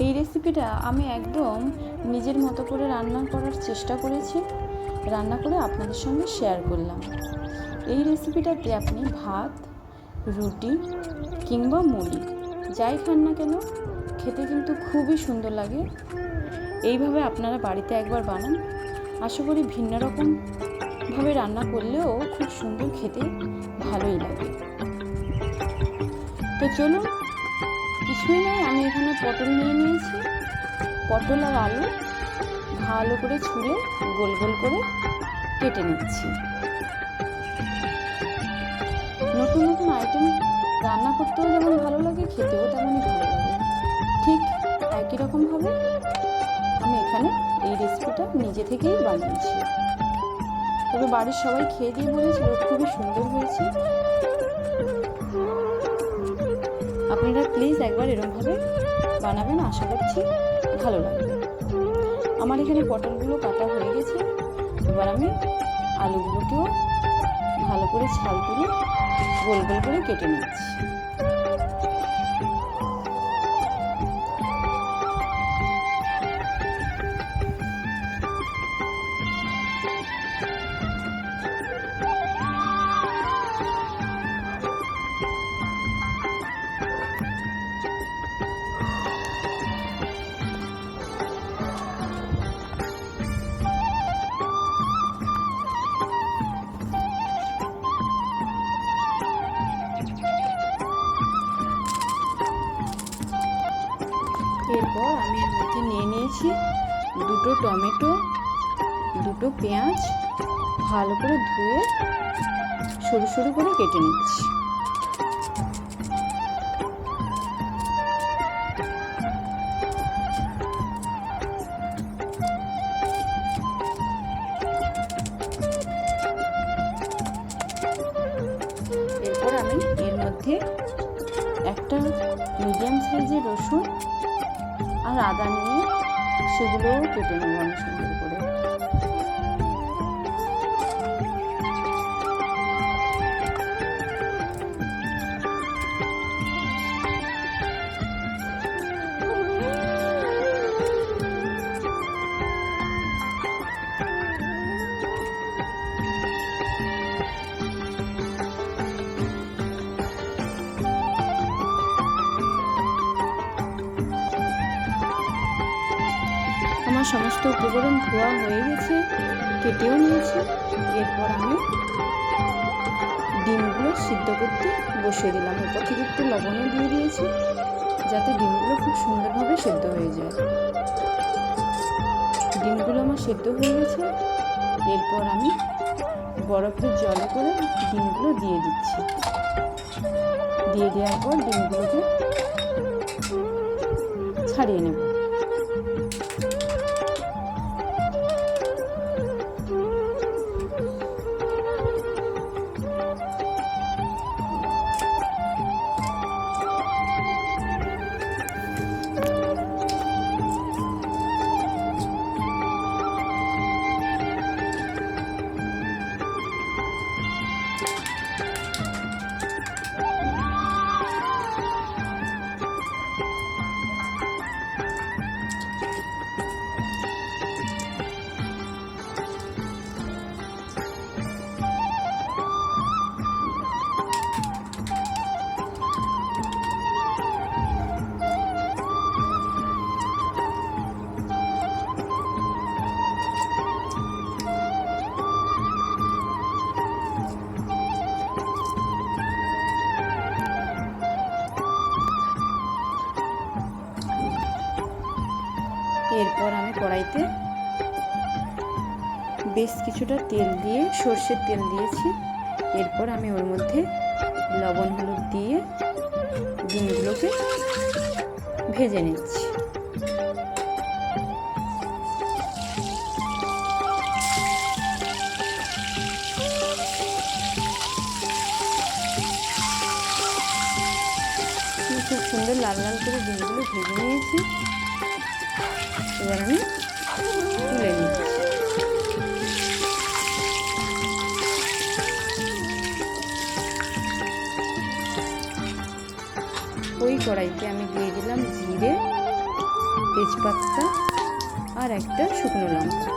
এই রেসিপিটা আমি একদম নিজের মতো করে রান্না করার চেষ্টা করেছি, রান্না করে আপনাদের সঙ্গে শেয়ার করলাম। এই রেসিপিটাতে আপনি ভাত, রুটি কিংবা মুড়ি যাই খান না কেন খেতে কিন্তু খুবই সুন্দর লাগে। এইভাবে আপনারা বাড়িতে একবার বানান, আশা করি ভিন্ন রকমভাবে রান্না করলেও খুব সুন্দর খেতে ভালোই লাগে। তো চলুন, কিছুই নয়, আমি এখানে পটল নিয়ে নিয়েছি। পটল আর আলু ভালো করে ছুঁড়ে গোল গোল করে কেটে নিচ্ছি। নতুন নতুন আইটেম রান্না করতেও যেমন ভালো লাগে, খেতেও তেমনই ভালো লাগে। ঠিক একই রকমভাবে আমি এখানে এই রেসিপিটা নিজে থেকেই বানিয়েছি। তবে বাড়ির সবাই খেয়ে দিয়ে বলেছিল খুবই সুন্দর হয়েছে। আপনারা প্লিজ একবার এরকমভাবে বানাবেন, আশা করছি ভালো লাগবে। আমার এখানে পটলগুলো কাটা হয়ে গেছে, এবার আমি আলুগুলোকেও ভালো করে ছাল তুলে গোল গোল করে কেটে নিচ্ছি। এরপর আমি এর মধ্যে নিয়ে নিয়েছি দুটো টমেটো, দুটো পেঁয়াজ, ভালো করে ধুয়ে সরু সরু করে কেটে নিচ্ছি। এরপর আমি এর মধ্যে একটা মিডিয়াম সাইজের রসুন আর আদা নিয়ে সেগুলোও কেটে নেব আমি সুন্দর করে। আমার সমস্ত উপকরণ ধোয়া হয়ে গেছে, কেটেও নিয়েছি। এরপর আমি ডিমগুলো সিদ্ধ করতে বসিয়ে দিলাম। উপর থেকে একটু লবণও দিয়ে দিয়েছি যাতে ডিমগুলো খুব সুন্দরভাবে সেদ্ধ হয়ে যায়। ডিমগুলো আমার সেদ্ধ হয়ে গেছে। এরপর আমি বরফের জলে করে ডিমগুলো দিয়ে দিচ্ছি। দিয়ে দেওয়ার পর ডিমগুলোকে ছাড়িয়ে নেব। এরপর আমি কড়াইতে বেশ কিছুটা তেল দিয়ে, সর্ষের তেল দিয়েছি। এরপর আমি ওর মধ্যে লবণ হলুদ দিয়ে ডিমগুলোকে ভেজে নিচ্ছি। খুব সুন্দর লাল লাল করে ডিমগুলো ভেজে নিয়েছি। এবার আমি তুলে নিচ্ছি। ওই কড়াইতে আমি দিয়ে দিলাম জিরে, তেজপাতা আর একটা শুকনো লঙ্কা।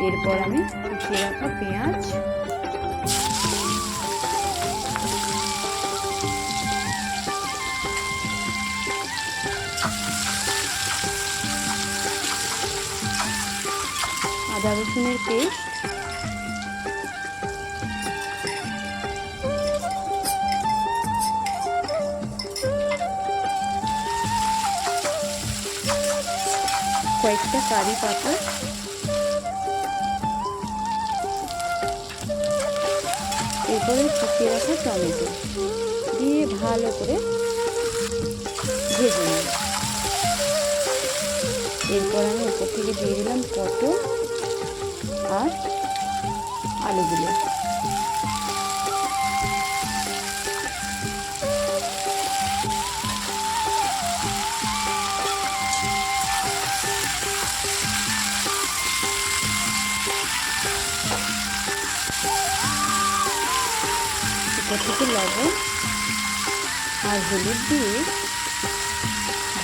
এরপর আমি কুচিয়ে রাখা পেঁয়াজ, আদা রসুনের পেস্ট, কয়েকটা কারি পাতা, এরপরে কুচিয়ে রাখা টমেটো দিয়ে ভালো করে ভেজে নিই। এরপর আমি উপর থেকে দিয়ে দিলাম পটল আর আলুগুলো। উপর থেকে লবণ আর হলুদ দিয়ে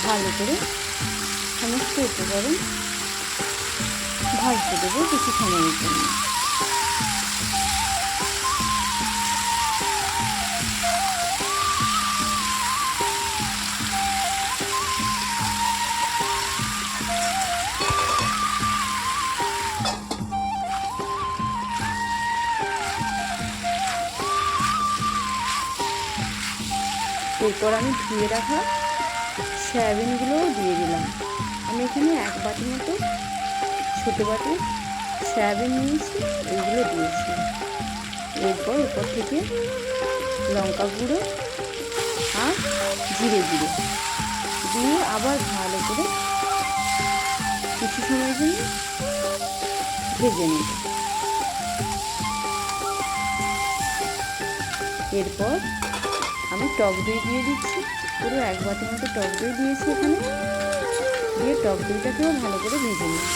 ভালো করে সমস্ত উপকরণ ভাজতে দেবো কিছু সময়ের জন্য। এরপর আমি ধুয়ে রাখা সয়াবিনগুলোও দিয়ে দিলাম। আমি এখানে 1 বাটি মতো ছোটো বাটি সয়াবিন নিয়েছি, এইগুলো দিয়েছি। এরপর উপর থেকে লঙ্কা গুঁড়ো আর জিরে গুঁড়ো দিয়ে আবার ভালো করে কিছু সময়ের জন্য ভেজে নেব। এরপর আমি টক দই দিয়ে দিচ্ছি, পুরো 1 বাটি মতো টক দই দিয়েছি এখানে, দিয়ে টক দইটাকেও ভালো করে ভেজে নিই।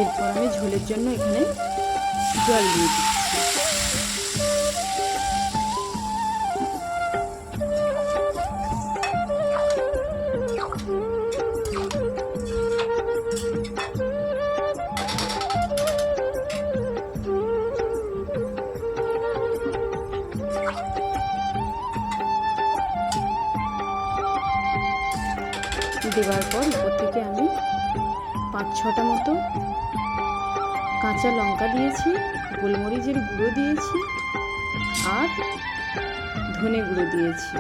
এরপর আমি ঝোলের জন্য এখানে জল দিয়ে দিচ্ছি। দেওয়ার পর উপর থেকে আমি 5-6টা মতো কাঁচা লঙ্কা দিয়েছি, গোলমরিচের গুঁড়ো দিয়েছি আর ধনে গুঁড়ো দিয়েছি,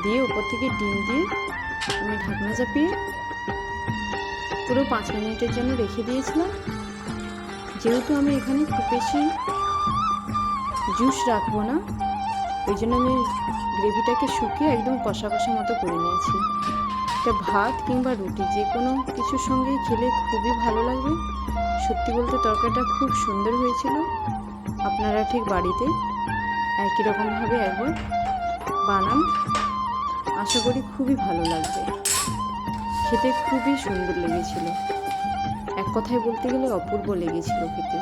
দিয়ে উপর থেকে ডিম দিয়ে আমি ঢাকনা চাপিয়ে পুরো 5 মিনিটের জন্য রেখে দিয়েছিলাম। যেহেতু আমি এখানে খুব বেশি জুস রাখবো না, ওই জন্য আমি গ্রেভিটাকে শুকিয়ে একদম কষা কষা মতো করে নিয়েছি। এটা ভাত কিংবা রুটি যে কোনো কিছুর সঙ্গেই খেলে খুবই ভালো লাগবে। সত্যি বলতে তরকারিটা খুব সুন্দর হয়েছিল। আপনারা ঠিক বাড়িতে একই রকমভাবে একবার বানান, আশা করি খুবই ভালো লাগবে। খেতে খুবই সুন্দর লেগেছিল, এক কথায় বলতে গেলে অপূর্ব লেগেছিল খেতে।